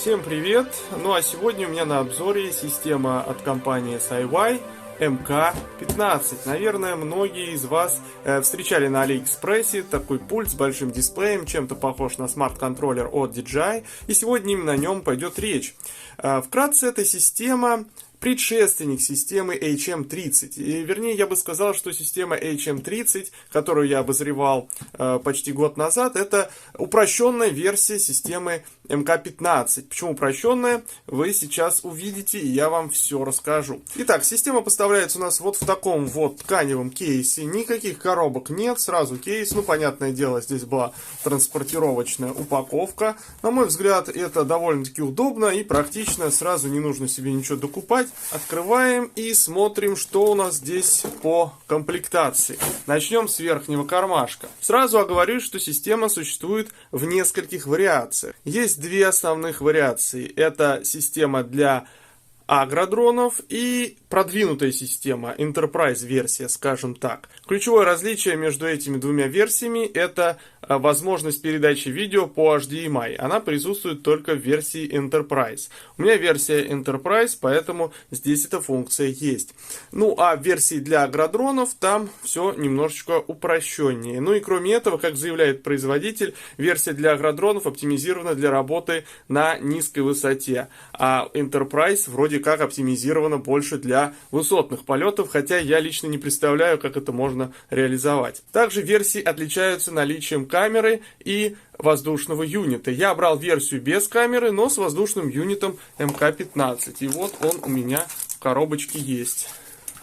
Всем привет! Ну а сегодня у меня на обзоре система от компании SiWi MK15. Наверное, многие из вас встречали на Алиэкспрессе такой пульт с большим дисплеем, чем-то похож на смарт-контроллер от DJI, и сегодня именно о нем пойдет речь. Вкратце, эта система предшественник системы HM30. И, вернее, я бы сказал, что система HM30, которую я обозревал почти год назад, это упрощенная версия системы MK15. Почему упрощенная, вы сейчас увидите, и я вам все расскажу. Итак, система поставляется у нас вот в таком вот тканевом кейсе. Никаких коробок нет, сразу кейс. Ну, понятное дело, здесь была транспортировочная упаковка. На мой взгляд, это довольно-таки удобно и практично. Сразу не нужно себе ничего докупать. Открываем и смотрим, что у нас здесь по комплектации. Начнем с верхнего кармашка. Сразу оговорюсь, что система существует в нескольких вариациях. Есть две основных вариации. Это система для агродронов и продвинутая система, Enterprise версия, скажем так. Ключевое различие между этими двумя версиями — это возможность передачи видео по HDMI. Она присутствует только в версии Enterprise. У меня версия Enterprise, поэтому здесь эта функция есть. Ну а в версии для агродронов там все немножечко упрощеннее. Ну и кроме этого, как заявляет производитель, версия для агродронов оптимизирована для работы на низкой высоте, а Enterprise вроде как оптимизирована больше для высотных полетов, хотя я лично не представляю, как это можно реализовать. Также версии отличаются наличием камеры и воздушного юнита. Я брал версию без камеры, но с воздушным юнитом МК-15. И вот он у меня в коробочке есть.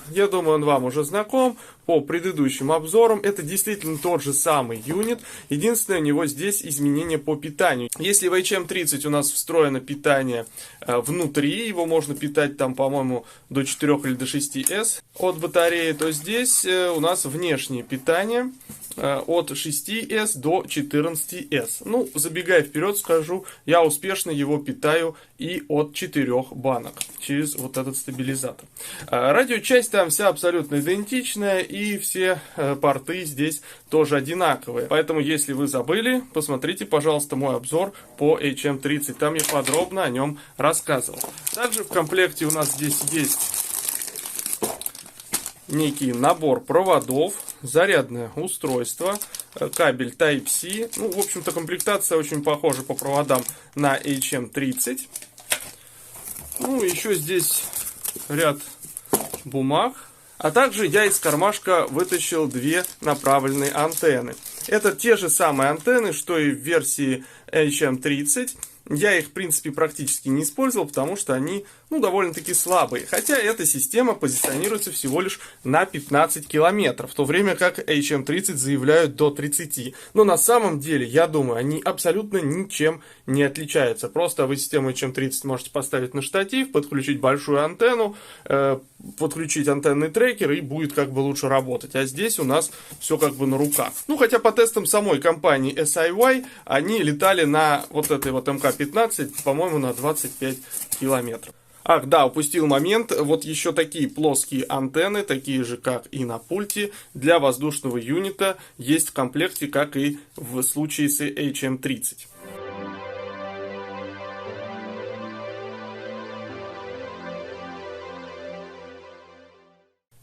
Я думаю, он вам уже знаком по предыдущим обзорам. Это действительно тот же самый юнит. Единственное, у него здесь изменения по питанию. Если в HM30 у нас встроено питание внутри, его можно питать там, по-моему, до 4 или до 6S от батареи, то здесь у нас внешнее питание от 6S до 14S. Ну, забегая вперед, скажу, я успешно его питаю и от 4 банок через вот этот стабилизатор. Радиочасть там вся абсолютно идентичная, и все порты здесь тоже одинаковые. Поэтому, если вы забыли, посмотрите, пожалуйста, мой обзор по HM30. Там я подробно о нем рассказывал. Также в комплекте у нас здесь есть некий набор проводов, зарядное устройство, кабель Type-C. Ну, в общем-то, комплектация очень похожа по проводам на HM30. Ну, еще здесь ряд бумаг. А также я из кармашка вытащил две направленные антенны. Это те же самые антенны, что и в версии HM30. Я их, в принципе, практически не использовал, потому что они, довольно-таки слабые. Хотя эта система позиционируется всего лишь на 15 километров, в то время как HM30 заявляют до 30. Но на самом деле, я думаю, они абсолютно ничем не отличаются. Просто вы систему HM30 можете поставить на штатив, подключить большую антенну, подключить антенный трекер, и будет как бы лучше работать. А здесь у нас все как бы на руках. Хотя по тестам самой компании SiWi, они летали на вот этой вот МК-15, по-моему, на 25 километров. Ах, да, упустил момент. Вот еще такие плоские антенны, такие же, как и на пульте, для воздушного юнита есть в комплекте, как и в случае с HM30.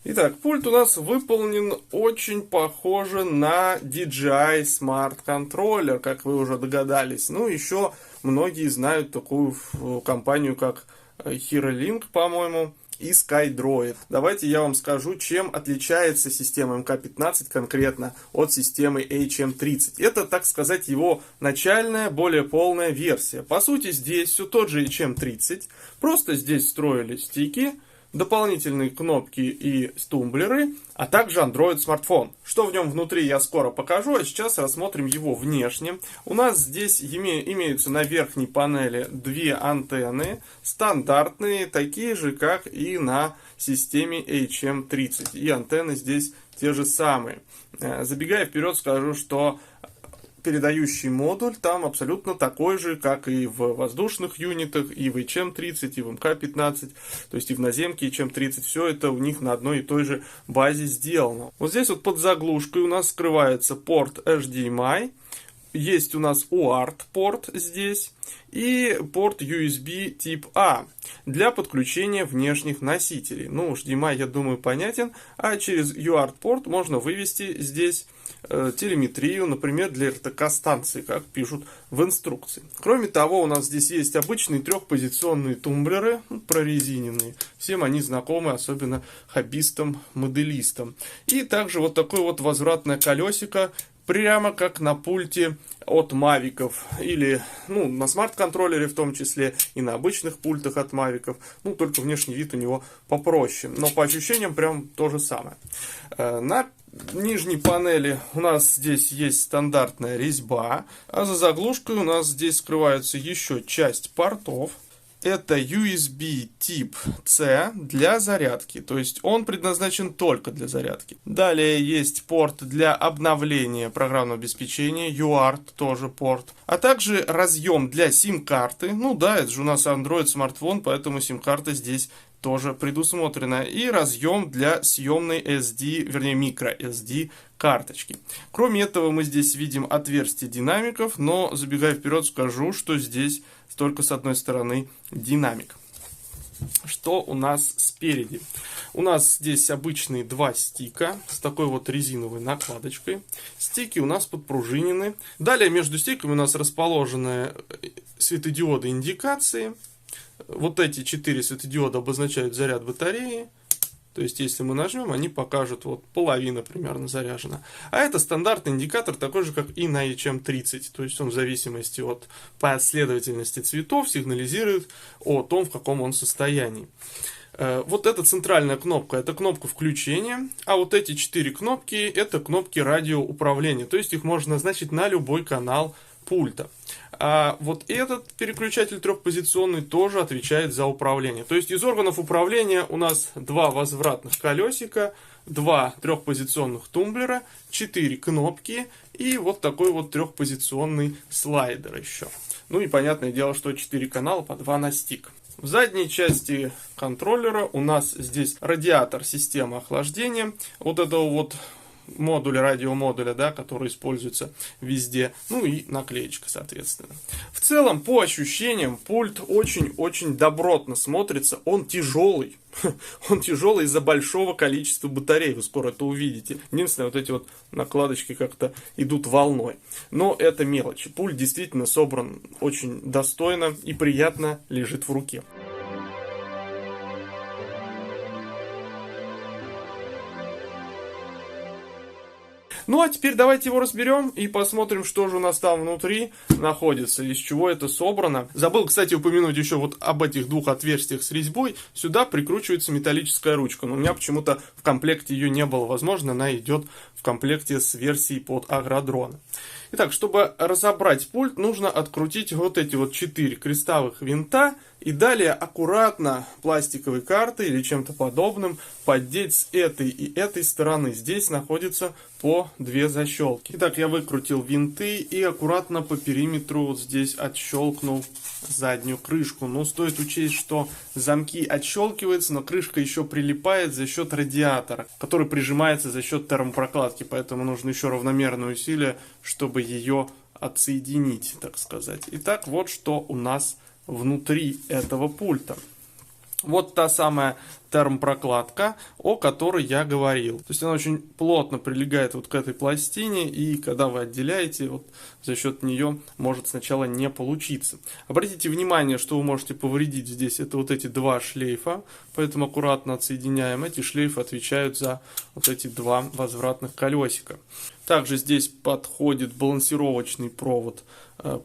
Итак, пульт у нас выполнен очень похоже на DJI Smart Controller, как вы уже догадались. Еще многие знают такую компанию, как HeroLink, по-моему, и SkyDroid. Давайте я вам скажу, чем отличается система МК-15 конкретно от системы HM30. Это, так сказать, его начальная, более полная версия. По сути, здесь все тот же HM30, просто здесь встроили стики, дополнительные кнопки и тумблеры, а также Android смартфон. Что в нем внутри, я скоро покажу, а сейчас рассмотрим его внешне. У нас здесь имеются на верхней панели две антенны, стандартные, такие же, как и на системе HM30. И антенны здесь те же самые. Забегая вперед, скажу, что передающий модуль там абсолютно такой же, как и в воздушных юнитах, и в HM30, и в МК-15, то есть и в наземке HM30. Все это у них на одной и той же базе сделано. Вот здесь вот под заглушкой у нас скрывается порт HDMI, есть у нас UART порт здесь и порт USB тип A для подключения внешних носителей. Ну, HDMI, я думаю, понятен, а через UART порт можно вывести здесь телеметрию, например, для РТК-станции, как пишут в инструкции. Кроме того, у нас здесь есть обычные трехпозиционные тумблеры, прорезиненные. Всем они знакомы, особенно хоббистам, моделистам. И также вот такое вот возвратное колесико, прямо как на пульте от мавиков, или на смарт-контроллере в том числе, и на обычных пультах от мавиков. Только внешний вид у него попроще, но по ощущениям прям то же самое. На нижней панели у нас здесь есть стандартная резьба, а за заглушкой у нас здесь скрывается еще часть портов. Это USB тип C для зарядки, то есть он предназначен только для зарядки. Далее есть порт для обновления программного обеспечения, UART тоже порт, а также разъем для сим-карты. Это же у нас Android смартфон, поэтому сим-карта здесь тоже предусмотрена. И разъем для съемной SD, вернее microSD карточки. Кроме этого мы здесь видим отверстие динамиков, но забегая вперед скажу, что здесь только с одной стороны динамик. Что у нас спереди? У нас здесь обычные два стика с такой вот резиновой накладочкой. Стики у нас подпружинены. Далее между стиками у нас расположены светодиоды индикации. Вот эти 4 светодиода обозначают заряд батареи. То есть, если мы нажмем, они покажут, вот половина примерно заряжена. А это стандартный индикатор, такой же, как и на HM30. То есть, он в зависимости от последовательности цветов сигнализирует о том, в каком он состоянии. Вот эта центральная кнопка, это кнопка включения, а вот эти 4 кнопки, это кнопки радиоуправления. То есть, их можно назначить на любой канал пульта. А вот этот переключатель трехпозиционный тоже отвечает за управление. То есть из органов управления у нас 2 возвратных колесика, 2 трехпозиционных тумблера, 4 кнопки и вот такой вот трехпозиционный слайдер еще. И понятное дело, что 4 канала по 2 на стик. В задней части контроллера у нас здесь радиатор системы охлаждения. Вот этого вот модуля, радиомодуля, который используется везде, и наклеечка, соответственно. В целом, по ощущениям, пульт очень-очень добротно смотрится, он тяжелый. Он тяжелый из-за большого количества батарей, вы скоро это увидите. Единственное, вот эти вот накладочки как-то идут волной. Но это мелочи. Пульт действительно собран очень достойно и приятно лежит в руке. А теперь давайте его разберем и посмотрим, что же у нас там внутри находится, из чего это собрано. Забыл, кстати, упомянуть еще вот об этих 2 отверстиях с резьбой. Сюда прикручивается металлическая ручка, но у меня почему-то в комплекте ее не было. Возможно, она идет в комплекте с версией под агродрона. Итак, чтобы разобрать пульт, нужно открутить вот эти вот 4 крестовых винта и далее аккуратно пластиковой картой или чем-то подобным поддеть с этой и этой стороны. Здесь находится по 2 защелки. Итак, я выкрутил винты и аккуратно по периметру вот здесь отщелкнул заднюю крышку. Но стоит учесть, что замки отщелкиваются, но крышка еще прилипает за счет радиатора, который прижимается за счет термопрокладки. Поэтому нужно еще равномерное усилие, чтобы ее отсоединить, так сказать. Итак, вот что у нас внутри этого пульта. Вот та самая термопрокладка, о которой я говорил. То есть она очень плотно прилегает вот к этой пластине, и когда вы отделяете, вот за счет нее может сначала не получиться. Обратите внимание, что вы можете повредить здесь. Это вот эти 2 шлейфа, поэтому аккуратно отсоединяем. Эти шлейфы отвечают за вот эти 2 возвратных колесика. Также здесь подходит балансировочный провод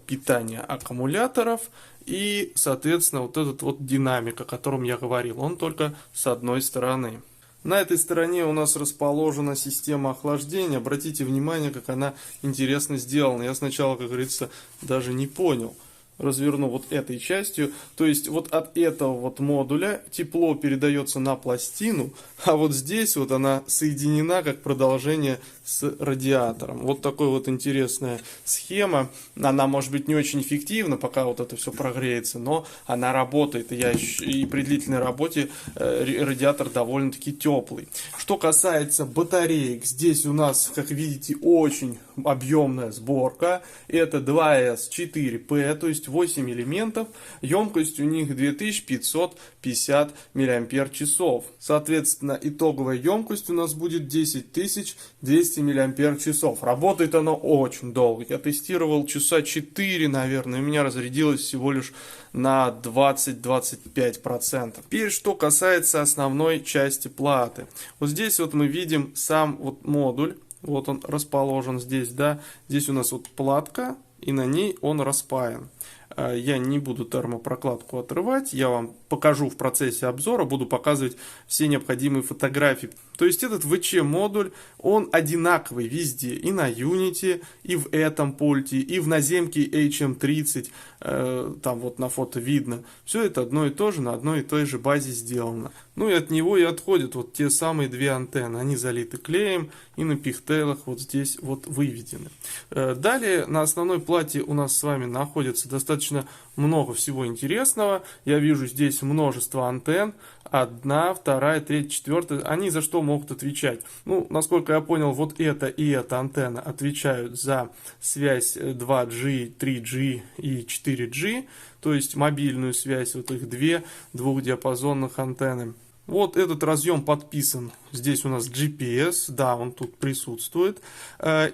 питания аккумуляторов. И, соответственно, вот этот вот динамик, о котором я говорил, он только с одной стороны. На этой стороне у нас расположена система охлаждения. Обратите внимание, как она интересно сделана. Я сначала, как говорится, даже не понял. Разверну вот этой частью. То есть вот от этого вот модуля тепло передается на пластину, а вот здесь вот она соединена как продолжение с радиатором. Вот такой вот интересная схема. Она может быть не очень эффективна, пока вот это все прогреется, но она работает. И при длительной работе радиатор довольно-таки теплый. Что касается батареек, здесь у нас, как видите, очень объемная сборка. Это 2S4P, то есть 8 элементов. Емкость у них 2550 мАч. Соответственно, итоговая емкость у нас будет 10200 мАч. Работает оно очень долго. Я тестировал часа 4, наверное, и у меня разрядилось всего лишь на 20-25%. Теперь, что касается основной части платы. Вот здесь вот мы видим сам вот модуль. Вот он расположен здесь, да. Здесь у нас вот платка, и на ней он распаян. Я не буду термопрокладку отрывать, я вам покажу в процессе обзора, буду показывать все необходимые фотографии. То есть этот VC-модуль, он одинаковый везде, и на Unity, и в этом пульте, и в наземке HM30, там вот на фото видно. Все это одно и то же, на одной и той же базе сделано. Ну и от него и отходят вот те самые две антенны, они залиты клеем и на пигтейлах вот здесь вот выведены. Далее на основной плате у нас с вами находится достаточно много всего интересного. Я вижу здесь множество антенн. 1, 2, 3, 4. Они за что могут отвечать? Ну, насколько я понял, вот эта и эта антенна отвечают за связь 2G, 3G и 4G. То есть мобильную связь, вот их две двухдиапазонных антенны. Вот этот разъем подписан. Здесь у нас GPS, да, он тут присутствует.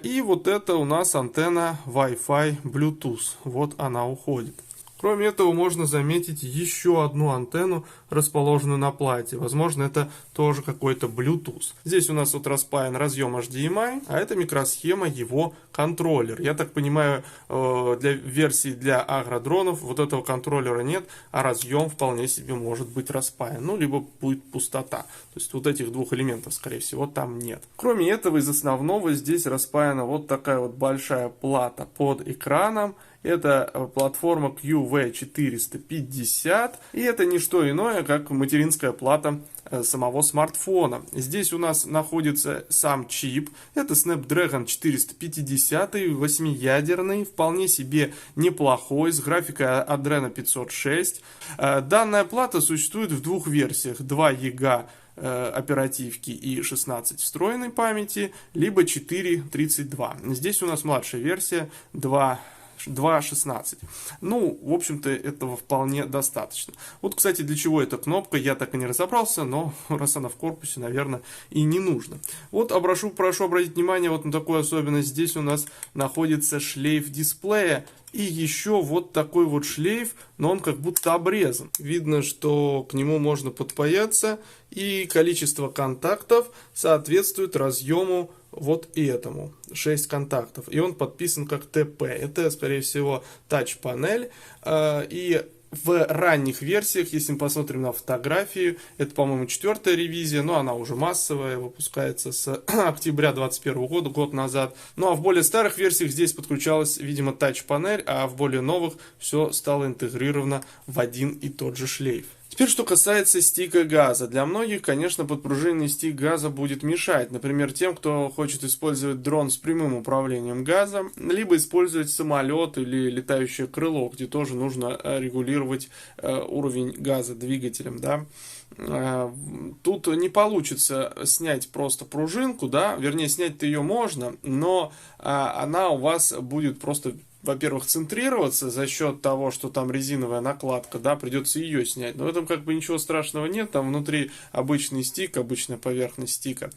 И вот это у нас антенна Wi-Fi Bluetooth. Вот она уходит. Кроме этого, можно заметить еще одну антенну, расположенную на плате. Возможно, это тоже какой-то Bluetooth. Здесь у нас вот распаян разъем HDMI, а это микросхема его контроллер. Я так понимаю, для версии для агродронов вот этого контроллера нет, а разъем вполне себе может быть распаян. Ну, либо будет пустота. То есть вот этих двух элементов, скорее всего, там нет. Кроме этого, из основного здесь распаяна вот такая вот большая плата под экраном. Это платформа QV450, и это не что иное, как материнская плата самого смартфона. Здесь у нас находится сам чип, это Snapdragon 450, 8-ядерный, вполне себе неплохой, с графикой Adreno 506. Данная плата существует в двух версиях, 2 ГБ оперативки и 16 встроенной памяти, либо 4.32. Здесь у нас младшая версия 2.16. Ну, в общем-то, этого вполне достаточно. Вот, кстати, для чего эта кнопка, я так и не разобрался, но раз она в корпусе, наверное, и не нужно. Вот прошу обратить внимание вот на такую особенность. Здесь у нас находится шлейф дисплея. И еще вот такой вот шлейф, но он как будто обрезан. Видно, что к нему можно подпаяться, и количество контактов соответствует разъему вот этому. 6 контактов. И он подписан как ТП. Это, скорее всего, тач-панель. И в ранних версиях, если мы посмотрим на фотографию, это, по-моему, 4-я ревизия, но она уже массовая, выпускается с октября 2021 года, год назад. Ну а в более старых версиях здесь подключалась, видимо, тач-панель, а в более новых все стало интегрировано в один и тот же шлейф. Теперь, что касается стика газа. Для многих, конечно, подпружиненный стик газа будет мешать. Например, тем, кто хочет использовать дрон с прямым управлением газом, либо использовать самолет или летающее крыло, где тоже нужно регулировать уровень газа двигателем, да. Тут не получится снять просто пружинку, да, вернее, снять-то ее можно, но она у вас будет просто, во-первых, центрироваться за счет того, что там резиновая накладка, да, придется ее снять. Но в этом как бы ничего страшного нет, там внутри обычный стик, обычная поверхность стика.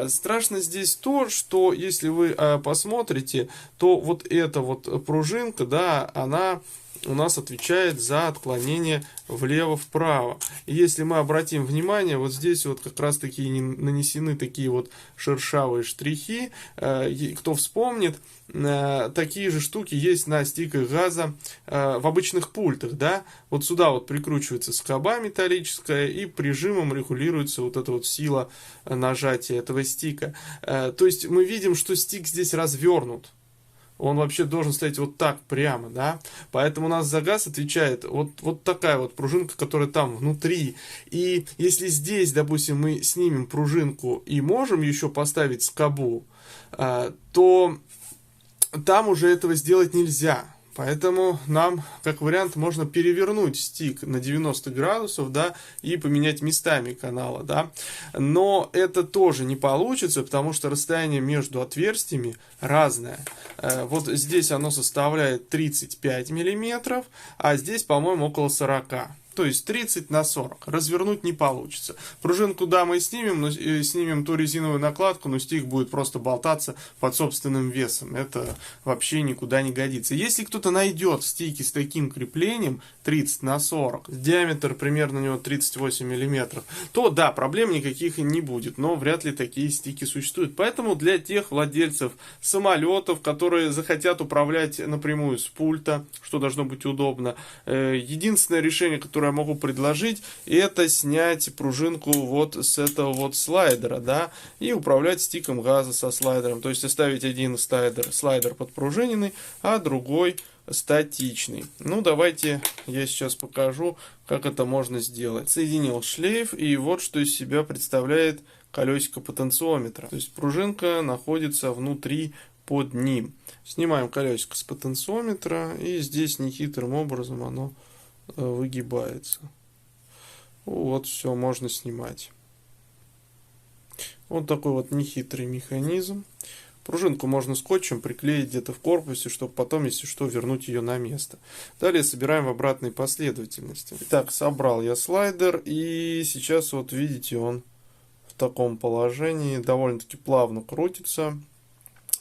Страшно здесь то, что если вы посмотрите, то вот эта вот пружинка, да, она у нас отвечает за отклонение влево-вправо. И если мы обратим внимание, вот здесь вот как раз таки нанесены такие вот шершавые штрихи. Кто вспомнит, такие же штуки есть на стиках газа в обычных пультах, да. Вот сюда вот прикручивается скоба металлическая, и прижимом регулируется вот эта вот сила нажатия этого стика. То есть мы видим, что стик здесь развернут. он вообще должен стоять вот так прямо, да, поэтому у нас за газ отвечает вот такая вот пружинка, которая там внутри, и если здесь, допустим, мы снимем пружинку и можем еще поставить скобу, то там уже этого сделать нельзя. Поэтому нам, как вариант, можно перевернуть стик на 90 градусов, да, и поменять местами канала, да. Но это тоже не получится, потому что расстояние между отверстиями разное. Вот здесь оно составляет 35 миллиметров, а здесь, по-моему, около 40. То есть 30 на 40. Развернуть не получится. Пружинку, да, мы снимем, но снимем ту резиновую накладку, но стик будет просто болтаться под собственным весом. Это вообще никуда не годится. Если кто-то найдет стики с таким креплением 30 на 40, диаметр примерно у него 38 миллиметров, то да, проблем никаких не будет. Но вряд ли такие стики существуют. Поэтому для тех владельцев самолетов, которые захотят управлять напрямую с пульта, что должно быть удобно, единственное решение, которое я могу предложить, это снять пружинку вот с этого вот слайдера, да, и управлять стиком газа со слайдером. То есть оставить один слайдер подпружиненный, а другой статичный. Ну, давайте я сейчас покажу, как это можно сделать. Соединил шлейф, и вот что из себя представляет колесико потенциометра. То есть пружинка находится внутри под ним. Снимаем колесико с потенциометра, и здесь нехитрым образом оно выгибается. Вот, все, можно снимать. Вот такой вот нехитрый механизм. Пружинку можно скотчем приклеить где-то в корпусе, чтобы потом, если что, вернуть ее на место. Далее собираем в обратной последовательности. Итак, собрал я слайдер, и сейчас вот видите, он в таком положении довольно-таки плавно крутится.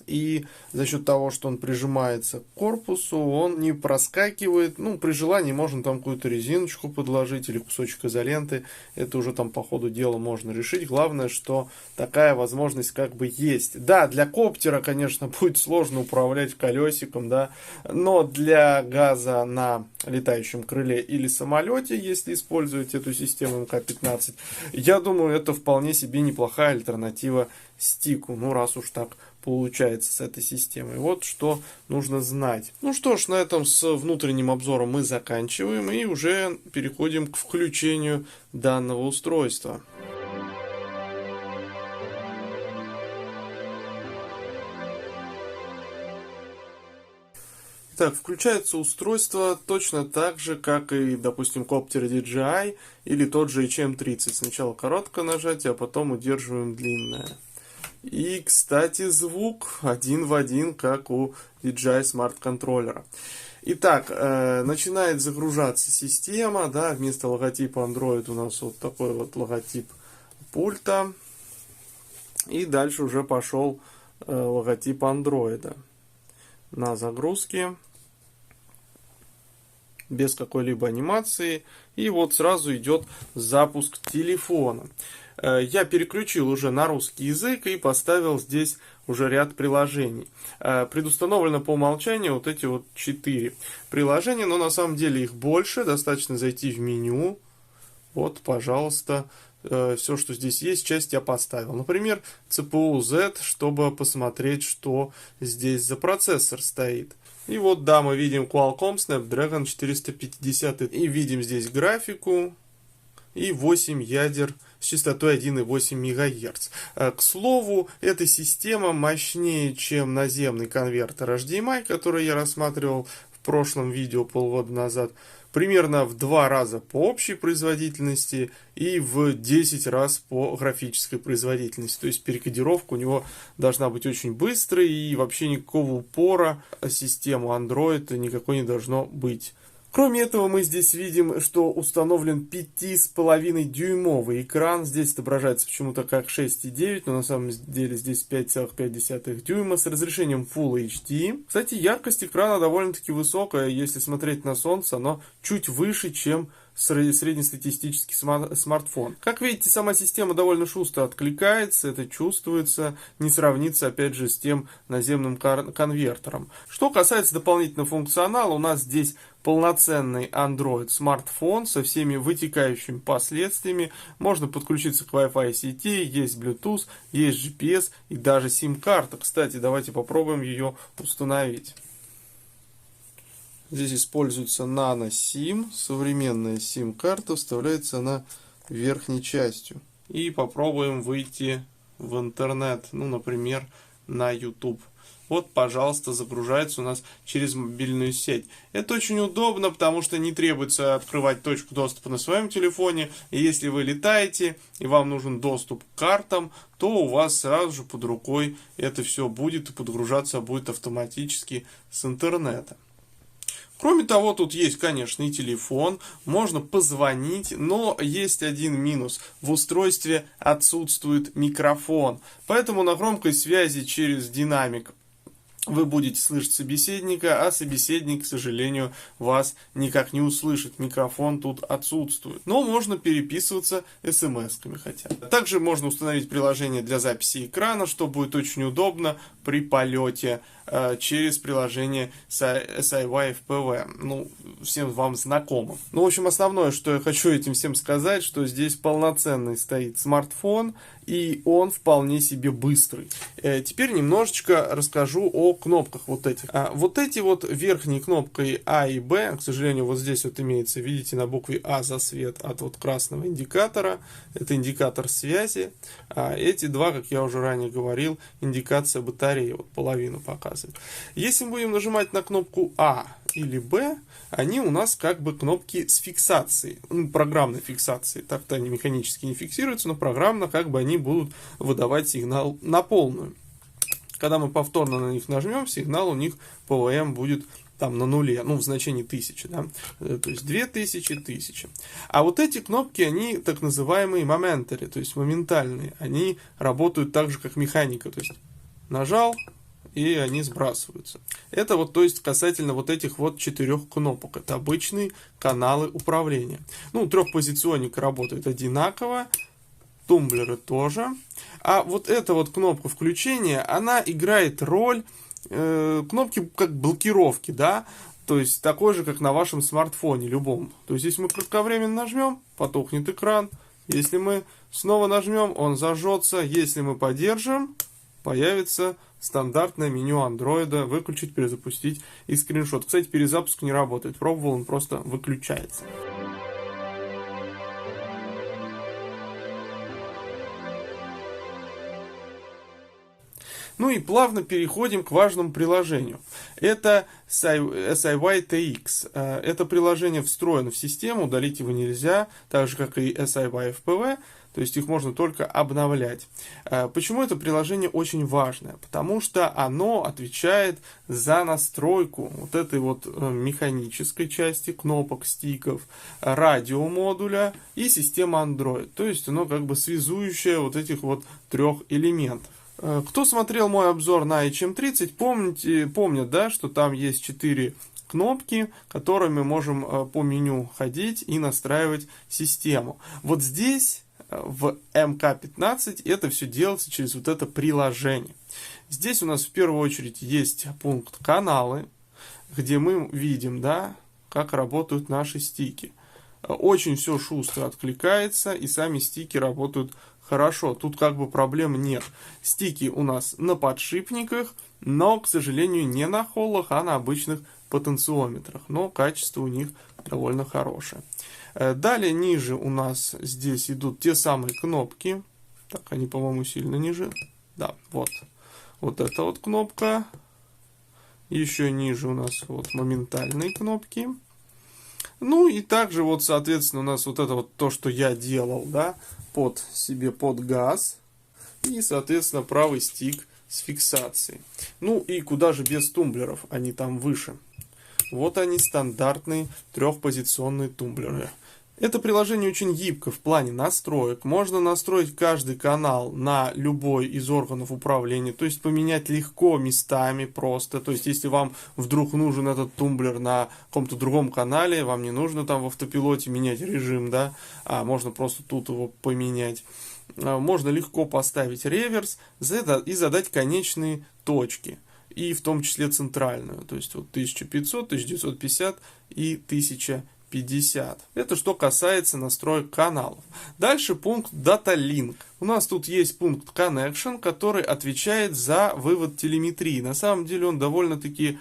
И за счет того, что он прижимается к корпусу, он не проскакивает. Ну, при желании можно там какую-то резиночку подложить или кусочек изоленты. Это уже там по ходу дела можно решить. Главное, что такая возможность как бы есть. Да, для коптера, конечно, будет сложно управлять колесиком, да, но для газа на летающем крыле или самолете, если использовать эту систему МК-15, я думаю, это вполне себе неплохая альтернатива стику. Ну, раз уж так получается с этой системой. Вот что нужно знать. Ну что ж, на этом с внутренним обзором мы заканчиваем и уже переходим к включению данного устройства. Так, включается устройство точно так же, как и, допустим, коптер DJI или тот же HM30. Сначала короткое нажатие, а потом удерживаем длинное. И, кстати, звук один в один, как у DJI Smart контроллера. Итак, начинает загружаться система, да, вместо логотипа Android у нас вот такой вот логотип пульта. И дальше уже пошел логотип Android на загрузке, без какой-либо анимации. И вот сразу идет запуск телефона. Я переключил уже на русский язык и поставил здесь уже ряд приложений. Предустановлено по умолчанию вот эти вот 4 приложения, но на самом деле их больше. Достаточно зайти в меню. Вот, пожалуйста, все, что здесь есть, часть я поставил. Например, CPU Z, чтобы посмотреть, что здесь за процессор стоит. И вот, да, мы видим Qualcomm Snapdragon 450 и видим здесь графику и 8 ядер с частотой 1,8 МГц. К слову, эта система мощнее, чем наземный конвертер HDMI, который я рассматривал в прошлом видео полгода назад. Примерно в 2 раза по общей производительности и в 10 раз по графической производительности. То есть перекодировка у него должна быть очень быстрой и вообще никакого упора систему Android никакой не должно быть. Кроме этого, мы здесь видим, что установлен 5,5-дюймовый экран. Здесь отображается почему-то как 6,9, но на самом деле здесь 5,5 дюйма с разрешением Full HD. Кстати, яркость экрана довольно-таки высокая. Если смотреть на солнце, оно чуть выше, чем среднестатистический смартфон. Как видите, сама система довольно шустро откликается, это чувствуется, не сравнится опять же с тем наземным конвертером. Что касается дополнительного функционала, у нас здесь полноценный Android смартфон со всеми вытекающими последствиями. Можно подключиться к Wi-Fi сети, есть Bluetooth, есть GPS и даже сим-карта. Кстати, давайте попробуем ее установить. Здесь используется Nano SIM. Современная сим-карта вставляется она верхней частью. И попробуем выйти в интернет, ну, например, на YouTube. Вот, пожалуйста, загружается у нас через мобильную сеть. Это очень удобно, потому что не требуется открывать точку доступа на своем телефоне. И если вы летаете, и вам нужен доступ к картам, то у вас сразу же под рукой это все будет, и подгружаться будет автоматически с интернета. Кроме того, тут есть, конечно, и телефон, можно позвонить, но есть один минус. В устройстве отсутствует микрофон, поэтому на громкой связи через динамик вы будете слышать собеседника, а собеседник, к сожалению, вас никак не услышит. Микрофон тут отсутствует. Но можно переписываться смс-ками хотя бы. Также можно установить приложение для записи экрана, что будет очень удобно при полете через приложение SiWi FPV. Ну, всем вам знакомо. Ну, в общем, основное, что я хочу этим всем сказать, что здесь полноценный стоит смартфон, и он вполне себе быстрый. Теперь немножечко расскажу о кнопках вот этих. Вот эти вот верхней кнопкой А и Б, к сожалению, вот здесь вот имеется, видите, на букве А засвет от вот красного индикатора. Это индикатор связи. А эти два, как я уже ранее говорил, индикация батареи, вот половину показывает. Если мы будем нажимать на кнопку А или Б, они у нас как бы кнопки с фиксацией, программной фиксацией. Так-то они механически не фиксируются, но программно как бы они будут выдавать сигнал на полную. Когда мы повторно на них нажмем, сигнал у них ПВМ будет там на нуле, ну в значении 1000, да, то есть 2000, 1000. А вот эти кнопки, они так называемые momentary, то есть моментальные, они работают так же, как механика, то есть нажал, и они сбрасываются. Это вот, то есть, касательно вот этих вот 4 кнопок. Это обычные каналы управления. Ну, трехпозиционник работает одинаково, тумблеры тоже. А вот эта вот кнопка включения, она играет роль кнопки как блокировки, да, то есть такой же, как на вашем смартфоне любом. То есть, если мы кратковременно нажмем, потухнет экран. Если мы снова нажмем, он зажжется. Если мы подержим, появится стандартное меню андроида, выключить, перезапустить и скриншот. Кстати, перезапуск не работает, пробовал, он просто выключается. Ну и плавно переходим к важному приложению. Это SiWi TX. Это приложение встроено в систему, удалить его нельзя, так же как и SiWi FPV. То есть их можно только обновлять. Почему это приложение очень важное? Потому что оно отвечает за настройку вот этой вот механической части кнопок, стиков, радиомодуля и системы Android. То есть оно как бы связующее вот этих вот 3 элементов. Кто смотрел мой обзор на HM30, помнят, да, что там есть 4 кнопки, которыми можем по меню ходить и настраивать систему. Вот здесь в МК-15 это все делается через вот это приложение. Здесь у нас в первую очередь есть пункт каналы, где мы видим, да, как работают наши стики. Очень все шустро откликается, и сами стики работают хорошо. Тут как бы проблем нет. Стики у нас на подшипниках, но, к сожалению, не на холлах, а на обычных потенциометрах. Но качество у них довольно хорошее. Далее ниже у нас здесь идут те самые кнопки. Так, они, по-моему, сильно ниже. Да, вот. Вот эта вот кнопка. Еще ниже у нас вот моментальные кнопки. Ну и также вот, соответственно, у нас вот это вот то, что я делал, да, под газ. И, соответственно, правый стик с фиксацией. Ну и куда же без тумблеров, они там выше. Вот они, стандартные трехпозиционные тумблеры. Это приложение очень гибко в плане настроек. Можно настроить каждый канал на любой из органов управления, то есть поменять легко местами просто. То есть если вам вдруг нужен этот тумблер на каком-то другом канале, вам не нужно там в автопилоте менять режим, да, а можно просто тут его поменять. Можно легко поставить реверс и задать конечные точки, и в том числе центральную, то есть вот 1500, 1950 и 1050. Это что касается настроек каналов. Дальше пункт Data Link. У нас тут есть пункт Connection, который отвечает за вывод телеметрии. На самом деле он довольно-таки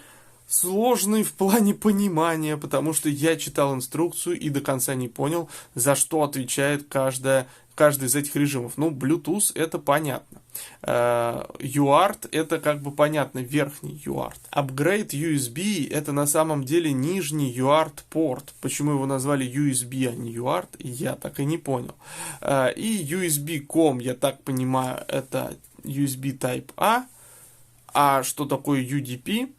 сложный в плане понимания, потому что я читал инструкцию и до конца не понял, за что отвечает каждый из этих режимов. Ну, Bluetooth это понятно. UART это как бы понятно, верхний UART. Upgrade USB это на самом деле нижний UART порт. Почему его назвали USB, а не UART, я так и не понял. И USB-COM, я так понимаю, это USB Type-A. А что такое UDP?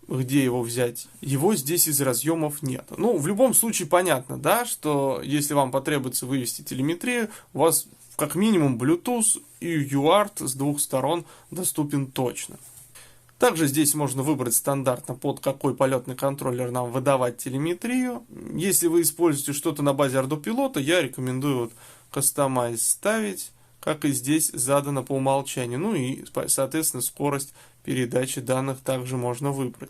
Где его взять? Его здесь из разъемов нет. Ну, в любом случае понятно, да, что если вам потребуется вывести телеметрию, у вас как минимум Bluetooth и UART с двух сторон доступен точно. Также здесь можно выбрать стандартно, под какой полетный контроллер нам выдавать телеметрию. Если вы используете что-то на базе Ардупилота, я рекомендую вот Customize ставить, как и здесь задано по умолчанию. Ну и, соответственно, скорость передачи данных также можно выбрать.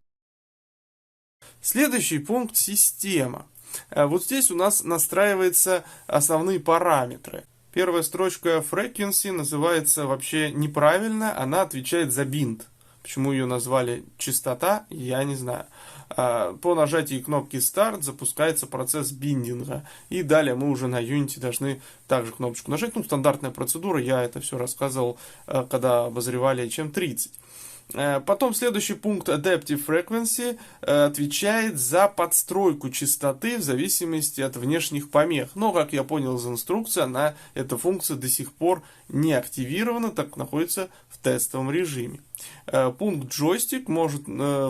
Следующий пункт – система. Вот здесь у нас настраиваются основные параметры. Первая строчка frequency называется вообще неправильно, она отвечает за бинд. Почему ее назвали частота, я не знаю. По нажатии кнопки Start запускается процесс биндинга. И далее мы уже на Unity должны также кнопочку нажать. Ну, стандартная процедура, я это все рассказывал, когда обозревали HM30. Потом следующий пункт Adaptive Frequency отвечает за подстройку частоты в зависимости от внешних помех. Но, как я понял из инструкции, эта функция до сих пор не активирована, так как находится в тестовом режиме. Пункт Joystick может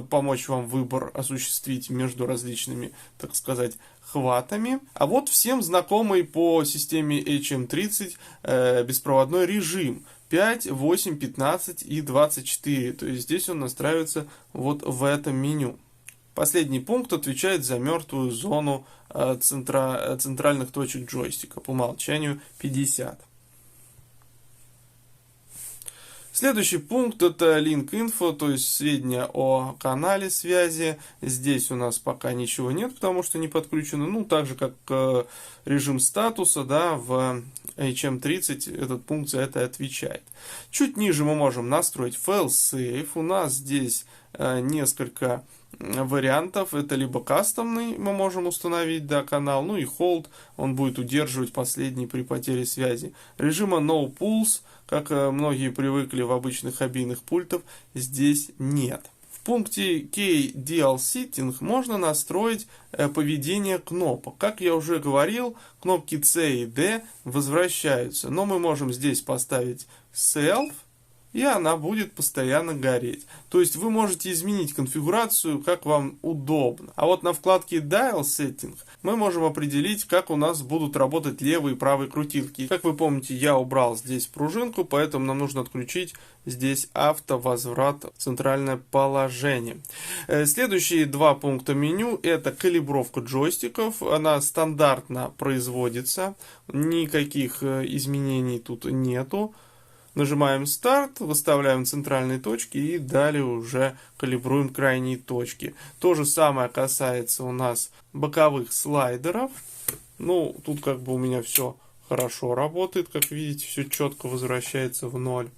помочь вам выбор осуществить между различными, так сказать, хватами. А вот всем знакомый по системе HM30 беспроводной режим 5, 8, 15 и 24. То есть здесь он настраивается вот в этом меню. Последний пункт отвечает за мертвую зону центральных точек джойстика. По умолчанию 50. Следующий пункт это Link Info, то есть сведения о канале связи. Здесь у нас пока ничего нет, потому что не подключено. Ну, так же, как режим статуса, да, в HM30 этот пункт за это отвечает. Чуть ниже мы можем настроить fail-safe. У нас здесь несколько вариантов. Это либо кастомный мы можем установить, да, канал, ну и hold, он будет удерживать последний при потере связи. Режима No Pulse, как многие привыкли в обычных обийных пультах, здесь нет. В пункте KDL Setting можно настроить поведение кнопок. Как я уже говорил, кнопки C и D возвращаются, но мы можем здесь поставить Self, и она будет постоянно гореть. То есть вы можете изменить конфигурацию, как вам удобно. А вот на вкладке Dial Setting мы можем определить, как у нас будут работать левые и правые крутилки. Как вы помните, я убрал здесь пружинку, поэтому нам нужно отключить здесь автовозврат в центральное положение. Следующие два пункта меню это калибровка джойстиков. Она стандартно производится, никаких изменений тут нету. Нажимаем старт, выставляем центральные точки и далее уже калибруем крайние точки. То же самое касается у нас боковых слайдеров. Ну, тут как бы у меня все хорошо работает, как видите, все четко возвращается в ноль.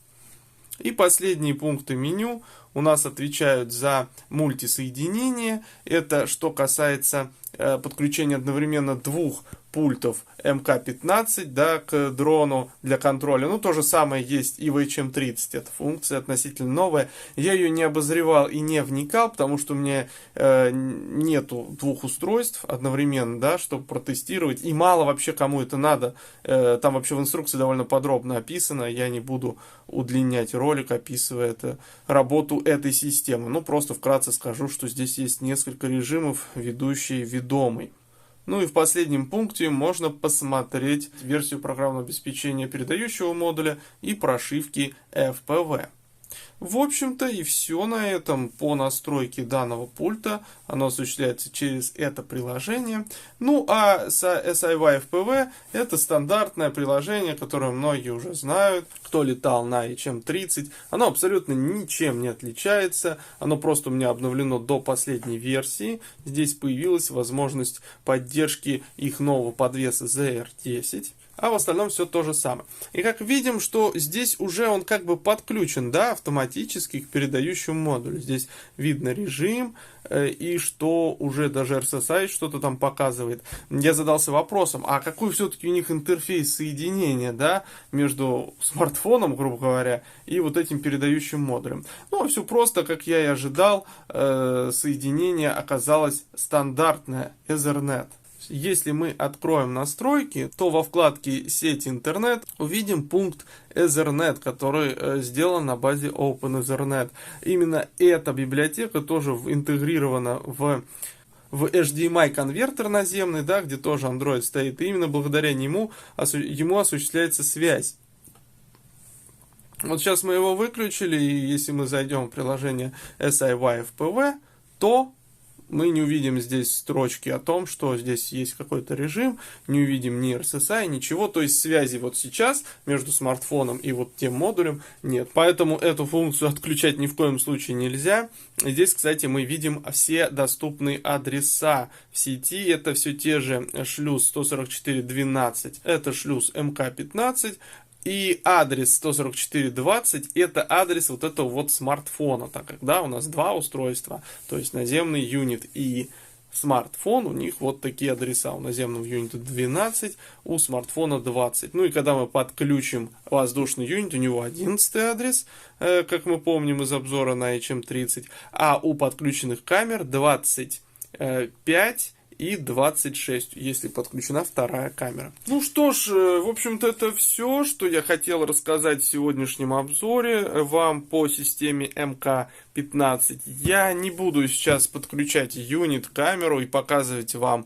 И последние пункты меню у нас отвечают за мультисоединение. Это что касается подключения одновременно двух пультов МК-15, да, к дрону для контроля. Ну, то же самое есть и в HM30. Эта функция относительно новая. Я ее не обозревал и не вникал, потому что у меня нету двух устройств одновременно, да, чтобы протестировать. И мало вообще кому это надо. Там вообще в инструкции довольно подробно описано. Я не буду удлинять ролик, описывая работу этой системы. Ну, просто вкратце скажу, что здесь есть несколько режимов, ведущий ведомый. Ну и в последнем пункте можно посмотреть версию программного обеспечения передающего модуля и прошивки FPV. В общем-то и все на этом по настройке данного пульта. Оно осуществляется через это приложение. Ну а SIY FPV это стандартное приложение, которое многие уже знают. Кто летал на HM30, оно абсолютно ничем не отличается. Оно просто у меня обновлено до последней версии. Здесь появилась возможность поддержки их нового подвеса ZR10. А в остальном все то же самое. И как видим, что здесь уже он как бы подключен, да, автоматически к передающему модулю. Здесь видно режим, и что уже даже RSSI что-то там показывает. Я задался вопросом, а какой все-таки у них интерфейс соединения, да, между смартфоном, грубо говоря, и вот этим передающим модулем. Ну, все просто, как я и ожидал, соединение оказалось стандартное Ethernet. Если мы откроем настройки, то во вкладке «Сеть интернет» увидим пункт Ethernet, который сделан на базе OpenEthernet. Именно эта библиотека тоже интегрирована в HDMI конвертер наземный, да, где тоже Android стоит. И именно благодаря ему осуществляется связь. Вот сейчас мы его выключили, и если мы зайдем в приложение SIY FPV, то мы не увидим здесь строчки о том, что здесь есть какой-то режим, не увидим ни RSSI, ничего, то есть связи вот сейчас между смартфоном и вот тем модулем нет. Поэтому эту функцию отключать ни в коем случае нельзя. Здесь, кстати, мы видим все доступные адреса в сети. Это все те же шлюз 144.12, это шлюз МК-15. И адрес 144.20 это адрес вот этого вот смартфона, так как, да, у нас два устройства, то есть наземный юнит и смартфон, у них вот такие адреса, у наземного юнита 12, у смартфона 20. Ну и когда мы подключим воздушный юнит, у него 11 адрес, как мы помним из обзора на HM30, а у подключенных камер 25 и 26, если подключена вторая камера. Ну что ж, в общем-то это все, что я хотел рассказать в сегодняшнем обзоре вам по системе МК-15. Я не буду сейчас подключать юнит, камеру и показывать вам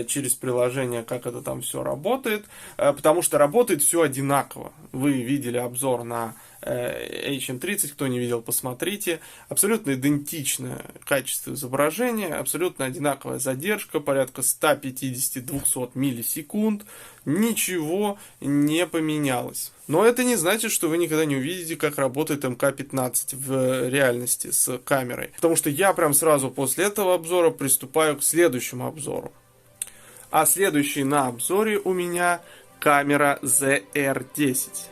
через приложение, как это там все работает, потому что работает все одинаково. Вы видели обзор на HM30, кто не видел, посмотрите. Абсолютно идентичное качество изображения, абсолютно одинаковая задержка, порядка 150-200 миллисекунд. Ничего не поменялось. Но это не значит, что вы никогда не увидите, как работает МК-15 в реальности с камерой. Потому что я прям сразу после этого обзора приступаю к следующему обзору. А следующий на обзоре у меня камера ZR10.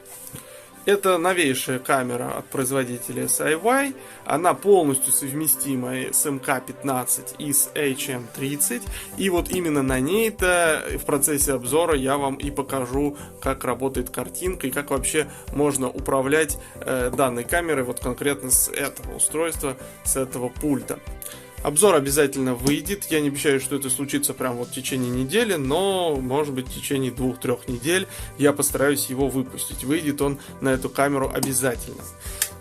Это новейшая камера от производителя SIY. Она полностью совместима с МК-15 и с HM30. И вот именно на ней-то в процессе обзора я вам и покажу, как работает картинка и как вообще можно управлять данной камерой вот конкретно с этого устройства, с этого пульта. Обзор обязательно выйдет. Я не обещаю, что это случится прямо вот в течение недели, но может быть в течение 2-3 недель я постараюсь его выпустить. Выйдет он на эту камеру обязательно.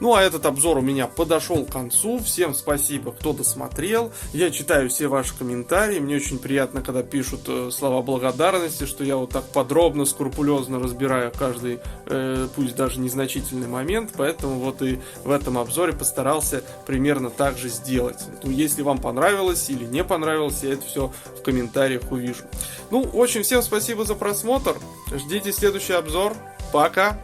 Ну а этот обзор у меня подошел к концу. Всем спасибо, кто досмотрел. Я читаю все ваши комментарии. Мне очень приятно, когда пишут слова благодарности, что я вот так подробно, скрупулезно разбираю каждый, пусть даже незначительный момент. Поэтому вот и в этом обзоре постарался примерно так же сделать. Ну, если вам понравилось или не понравилось, я это все в комментариях увижу. Ну, в общем, всем спасибо за просмотр. Ждите следующий обзор. Пока!